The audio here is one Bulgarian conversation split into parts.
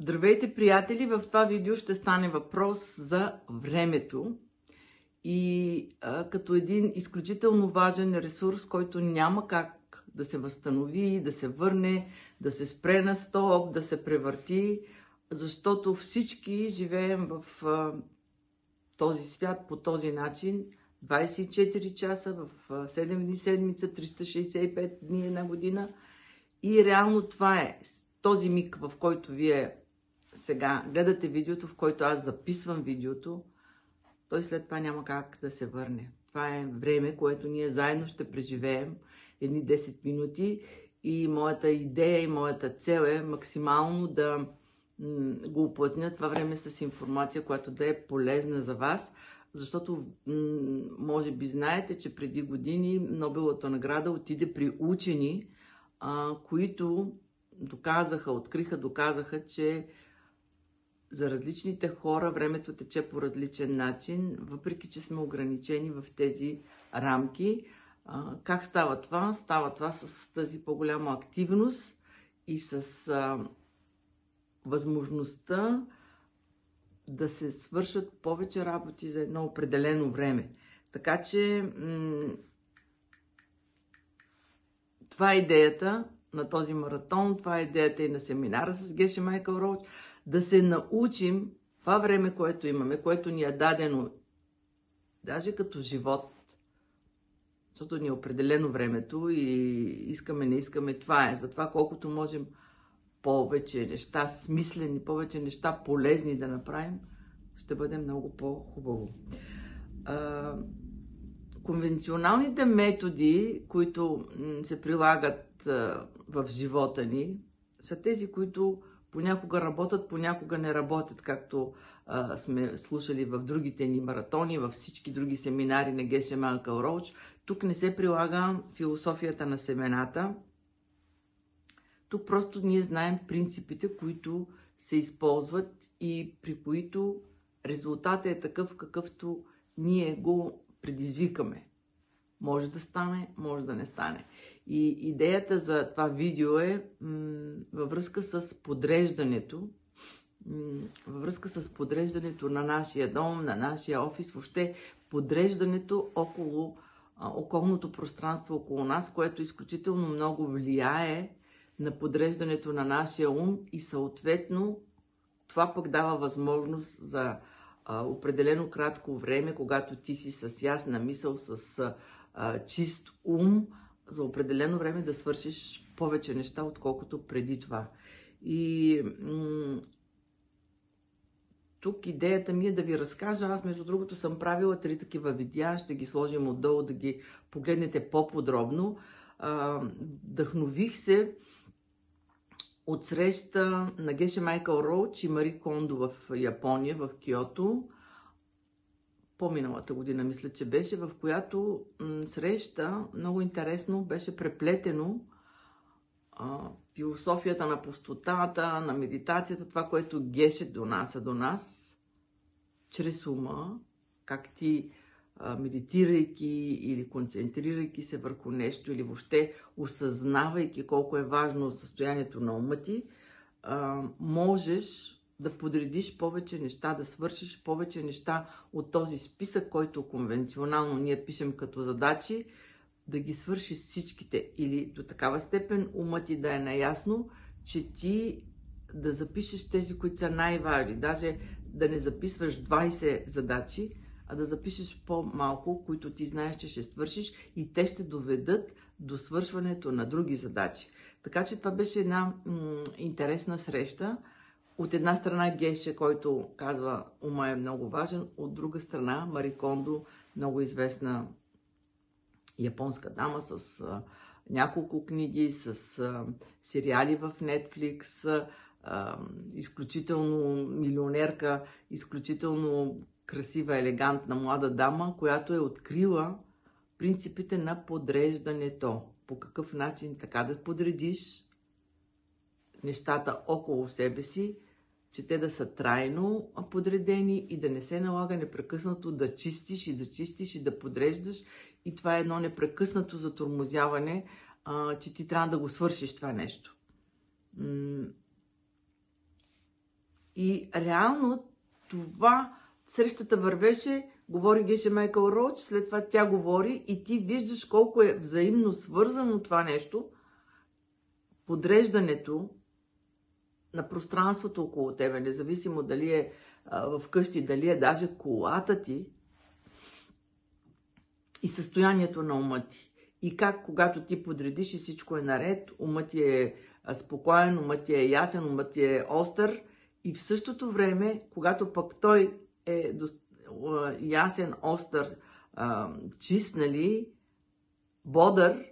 Здравейте, приятели! В това видео ще стане въпрос за времето и като един изключително важен ресурс, който няма как да се възстанови, да се върне, да се спре на стоп, да се превърти, защото всички живеем в този свят по този начин, 24 часа в 7 дни седмица, 365 дни една година и реално това е този миг, в който вие сега гледате видеото, в който аз записвам видеото, той след това няма как да се върне. Това е време, което ние заедно ще преживеем едни 10 минути и моята идея и моята цел е максимално да го уплътня това време с информация, която да е полезна за вас, защото може би знаете, че преди години Нобеловата награда отиде при учени, които доказаха, че за различните хора времето тече по различен начин, въпреки че сме ограничени в тези рамки. Как става това? Става това с тази по-голяма активност и с възможността да се свършат повече работи за едно определено време. Така че това е идеята на този маратон, това е идеята и на семинара с Геше Майкъл Роуч, да се научим това време, което имаме, което ни е дадено, даже като живот, защото ни е определено времето и искаме, не искаме, това е. Затова колкото можем повече неща смислени, повече неща полезни да направим, ще бъде много по-хубаво. Конвенционалните методи, които се прилагат в живота ни, са тези, които понякога работят, понякога не работят, както сме слушали в другите ни маратони, във всички други семинари на Геше Майкъл Роуч. Тук не се прилага философията на семената. Тук просто ние знаем принципите, които се използват и при които резултатът е такъв, какъвто ние го предизвикаме. Може да стане, може да не стане. И идеята за това видео е във връзка с подреждането на нашия дом, на нашия офис, въобще подреждането около околното пространство около нас, което изключително много влияе на подреждането на нашия ум и съответно това пък дава възможност за определено кратко време, когато ти си с ясна мисъл, с чист ум, за определено време да свършиш повече неща, отколкото преди това. И тук идеята ми е да ви разкажа. Аз, между другото, съм правила 3 такива видеа, ще ги сложим отдолу да ги погледнете по-подробно. Вдъхнових се от среща на Геше Майкъл Роуч и Мари Кондо в Япония, в Киото, по-миналата година, мисля, че беше, в която среща, много интересно, беше преплетено философията на пустотата, на медитацията, това, което Геше донася до нас, чрез ума, как ти медитирайки или концентрирайки се върху нещо, или въобще осъзнавайки колко е важно състоянието на ума ти, можеш да подредиш повече неща, да свършиш повече неща от този списък, който конвенционално ние пишем като задачи, да ги свършиш всичките. Или до такава степен умът ти да е наясно, че ти да запишеш тези, които са най-важни. Даже да не записваш 20 задачи, а да запишеш по-малко, които ти знаеш, че ще свършиш и те ще доведат до свършването на други задачи. Така че това беше една интересна среща. От една страна Геше, който казва, ума е много важен, от друга страна Мари Кондо, много известна японска дама с няколко книги, с сериали в Netflix, изключително милионерка, изключително красива, елегантна млада дама, която е открила принципите на подреждането. По какъв начин така да подредиш нещата около себе си, че те да са трайно подредени и да не се налага непрекъснато да чистиш и да подреждаш. И това е едно непрекъснато затормозяване, че ти трябва да го свършиш това нещо. И реално това, срещата вървеше, говори Геше Майкъл Роуч, след това тя говори и ти виждаш колко е взаимно свързано това нещо, подреждането на пространството около тебе, независимо дали е вкъщи, дали е даже колата ти и състоянието на ума ти. И как, когато ти подредиш и всичко е наред, умът ти е спокоен, умът ти е ясен, умът ти е остър и в същото време, когато пък той е ясен, остър, чист, нали, бодър,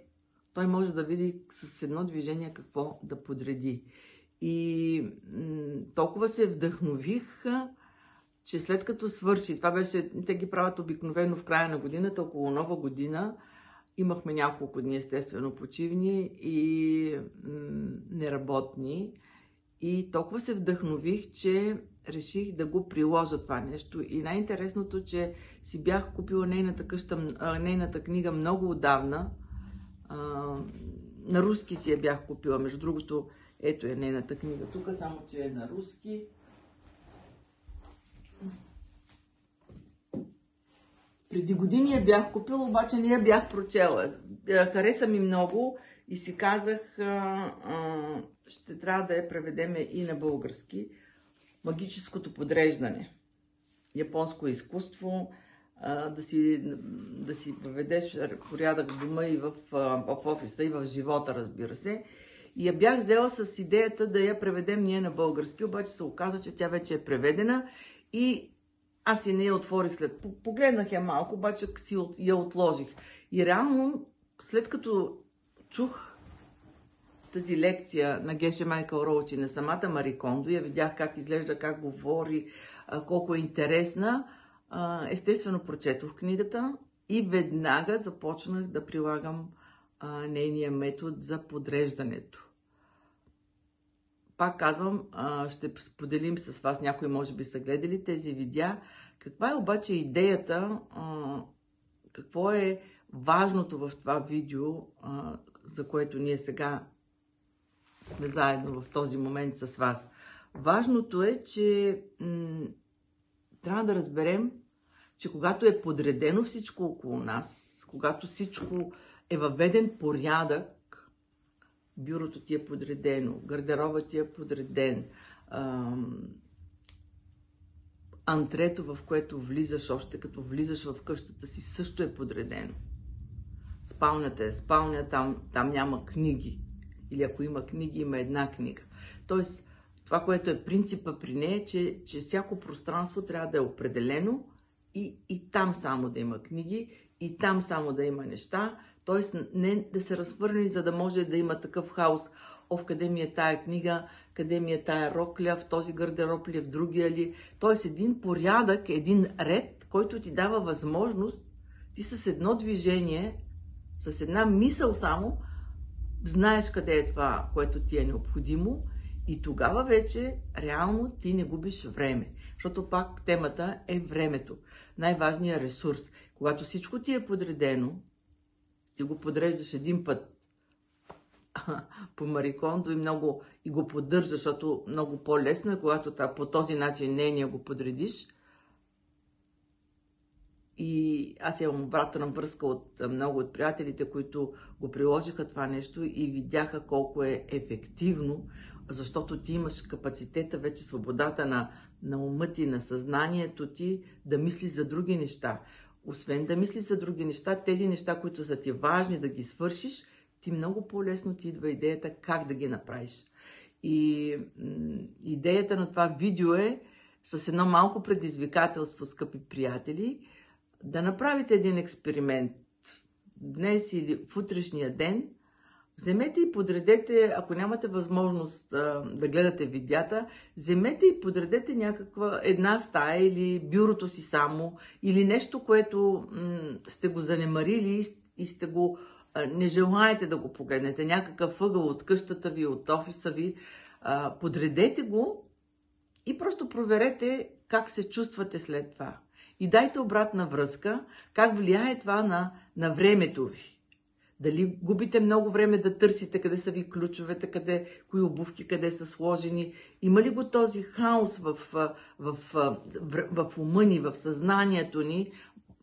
той може да види с едно движение какво да подреди. И толкова се вдъхнових, че след като свърши, това беше, те ги правят обикновено в края на годината, около Нова година, имахме няколко дни естествено почивни и неработни. И толкова се вдъхнових, че реших да го приложа това нещо. И най-интересното, че си бях купила нейната книга много отдавна. На руски си я бях купила. Между другото, ето е нейната книга тук, само че е на руски. Преди години я бях купила, обаче не я бях прочела. Хареса ми много и си казах, ще трябва да я преведеме и на български. Магическото подреждане. Японско изкуство, да си въведеш порядък в дома и в офиса, и в живота, разбира се. И я бях взела с идеята да я преведем ние на български, обаче се оказа, че тя вече е преведена и аз и не я отворих след. Погледнах я малко, обаче си я отложих. И реално, след като чух тази лекция на Геше Майкъл Роуч и на самата Мари Кондо, я видях как изглежда, как говори, колко е интересна, естествено прочетох книгата и веднага започнах да прилагам нейния метод за подреждането. Пак казвам, ще споделим с вас, някои може би са гледали тези видеа. Каква е обаче идеята, какво е важното в това видео, за което ние сега сме заедно в този момент с вас. Важното е, че трябва да разберем, че когато е подредено всичко около нас, когато всичко е въведен порядък, бюрото ти е подредено, гардероба ти е подреден, антрето, в което влизаш, още като влизаш в къщата си, също е подредено. Спалнята е спалня, там няма книги. Или ако има книги, има една книга. Тоест, това, което е принципа при нея, че всяко пространство трябва да е определено и там само да има книги, и там само да има неща. Тоест, не да се разхвърли, за да може да има такъв хаос. Къде ми е тая книга, къде ми е тая рокля, в този гардероб ли, в другия ли. Тоест, един порядък, един ред, който ти дава възможност, ти с едно движение, с една мисъл само, знаеш къде е това, което ти е необходимо и тогава вече реално ти не губиш време. Защото пак темата е времето. Най-важният ресурс. Когато всичко ти е подредено, ти го подреждаш един път по Мари Кондо и го поддържаш, защото много по-лесно е, когато по този начин не го подредиш. И аз имам обратна връзка от много от приятелите, които го приложиха това нещо и видяха колко е ефективно, защото ти имаш капацитета, вече свободата на ума ти, на съзнанието ти да мислиш за други неща. Освен да мислиш за други неща, тези неща, които са ти важни да ги свършиш, ти много по-лесно ти идва идеята как да ги направиш. И идеята на това видео е с едно малко предизвикателство, скъпи приятели, да направите един експеримент днес или в утрешния ден. Вземете и подредете, ако нямате възможност да гледате видеята, вземете и подредете една стая или бюрото си само, или нещо, което сте го занемарили и сте го не желаете да го погледнете, някакъв ъгъл от къщата ви, от офиса ви, подредете го и просто проверете как се чувствате след това. И дайте обратна връзка, как влияе това на времето ви. Дали губите много време да търсите къде са ви ключовете, кои обувки къде са сложени? Има ли го този хаос в ума ни, в съзнанието ни,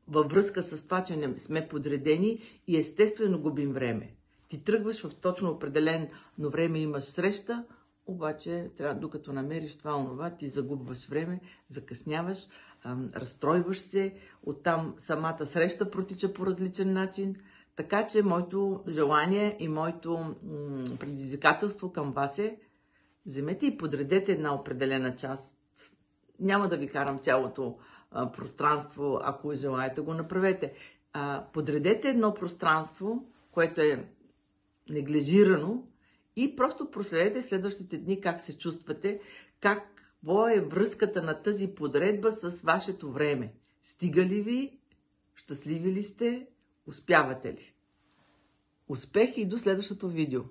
във връзка с това, че не сме подредени и естествено губим време? Ти тръгваш в точно определено време, имаш среща, обаче трябва, докато намериш това, ти загубваш време, закъсняваш, разстройваш се, оттам самата среща протича по различен начин. Така че моето желание и моето предизвикателство към вас е: вземете и подредете една определена част. Няма да ви карам цялото пространство, ако желаете, го направете. Подредете едно пространство, което е неглижирано, и просто проследете следващите дни как се чувствате, какво е връзката на тази подредба с вашето време. Стига ли ви? Щастливи ли сте? Успявате ли? Успех и до следващото видео!